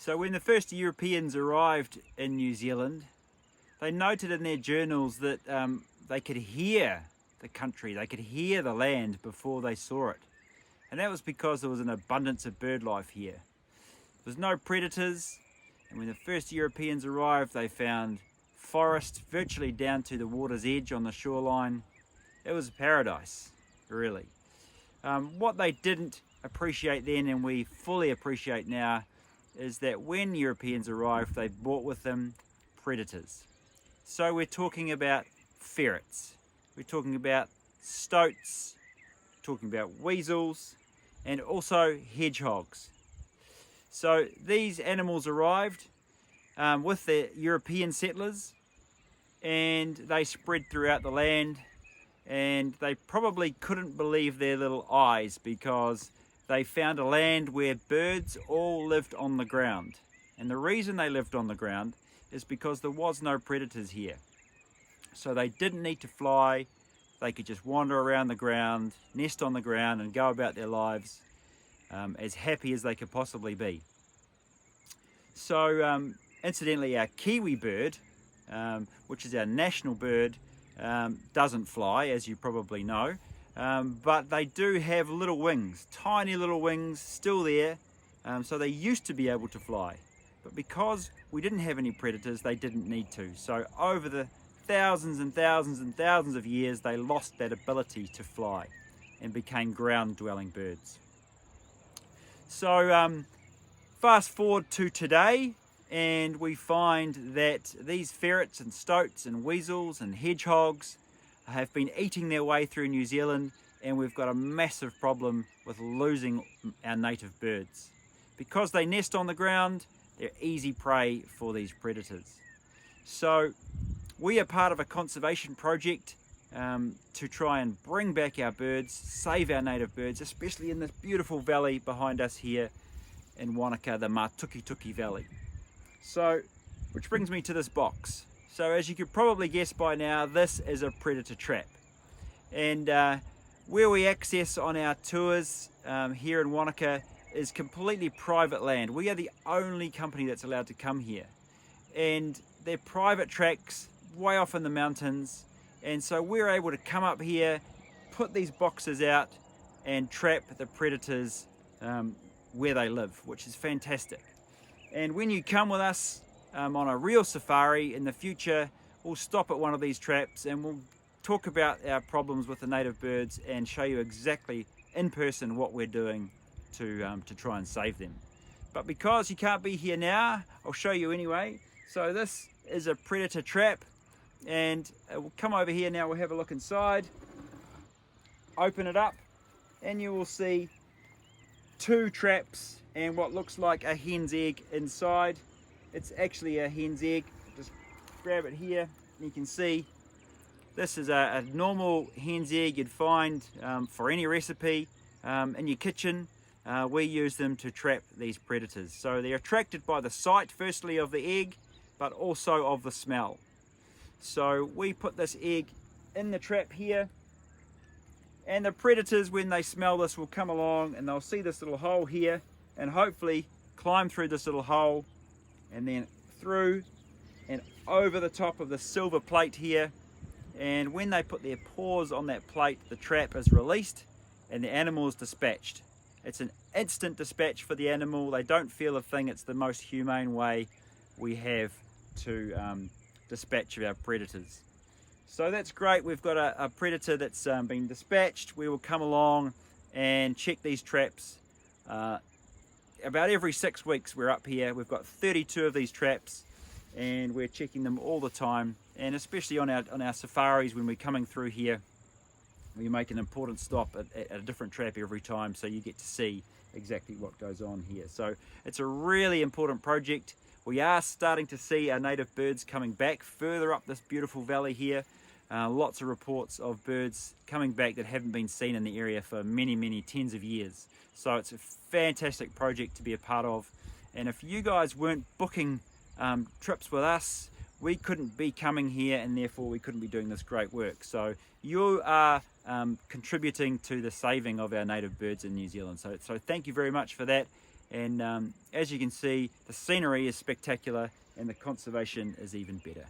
So when the first Europeans arrived in New Zealand, they noted in their journals that they could hear the country, they could hear the land before they saw it. And that was because there was an abundance of bird life here. There was no predators, and when the first Europeans arrived, they found forest virtually down to the water's edge on the shoreline. It was paradise, really. What they didn't appreciate then, and we fully appreciate now, is that when Europeans arrived, they brought with them predators. So we're talking about ferrets, we're talking about stoats, we're talking about weasels, and also hedgehogs. So these animals arrived with the European settlers, and they spread throughout the land, and they probably couldn't believe their little eyes because they found a land where birds all lived on the ground. And the reason they lived on the ground is because there was no predators here. So they didn't need to fly, they could just wander around the ground, nest on the ground, and go about their lives as happy as they could possibly be. So incidentally, our kiwi bird, which is our national bird, doesn't fly, as you probably know, but they do have little wings, tiny little wings still there, so they used to be able to fly. But because we didn't have any predators, they didn't need to. So over the thousands and thousands and thousands of years, they lost that ability to fly and became ground-dwelling birds. So fast forward to today, and we find that these ferrets and stoats and weasels and hedgehogs have been eating their way through New Zealand, and we've got a massive problem with losing our native birds. Because they nest on the ground, they're easy prey for these predators. So we are part of a conservation project to try and bring back our birds, save our native birds, especially in this beautiful valley behind us here in Wanaka, the Matukituki Valley. So, which brings me to this box. So as you could probably guess by now, this is a predator trap. And where we access on our tours here in Wanaka is completely private land. We are the only company that's allowed to come here. And they're private tracks way off in the mountains. And so we're able to come up here, put these boxes out and trap the predators where they live, which is fantastic. And when you come with us on a real safari in the future, we'll stop at one of these traps and we'll talk about our problems with the native birds and show you exactly in person what we're doing to try and save them. But because you can't be here now, I'll show you anyway. So this is a predator trap, and we'll come over here now, we'll have a look inside, open it up, and you will see two traps and what looks like a hen's egg inside. It's actually a hen's egg. Just grab it here and you can see this is a normal hen's egg you'd find for any recipe in your kitchen. We use them to trap these predators. So they're attracted by the sight, firstly, of the egg, but also of the smell. So we put this egg in the trap here, and the predators, when they smell this, will come along and they'll see this little hole here and hopefully climb through this little hole and then through and over the top of the silver plate here. And when they put their paws on that plate, the trap is released and the animal is dispatched. It's an instant dispatch for the animal. They don't feel a thing. It's the most humane way we have to dispatch of our predators. So that's great. We've got a predator that's been dispatched. We will come along and check these traps. About every 6 weeks we're up here. We've got 32 of these traps and we're checking them all the time. And especially on our safaris, when we're coming through here, we make an important stop at a different trap every time, so you get to see exactly what goes on here. So it's a really important project. We are starting to see our native birds coming back further up this beautiful valley here. Lots of reports of birds coming back that haven't been seen in the area for many, many tens of years. So it's a fantastic project to be a part of. And if you guys weren't booking trips with us, we couldn't be coming here, and therefore we couldn't be doing this great work. So you are contributing to the saving of our native birds in New Zealand. So thank you very much for that. And as you can see, the scenery is spectacular and the conservation is even better.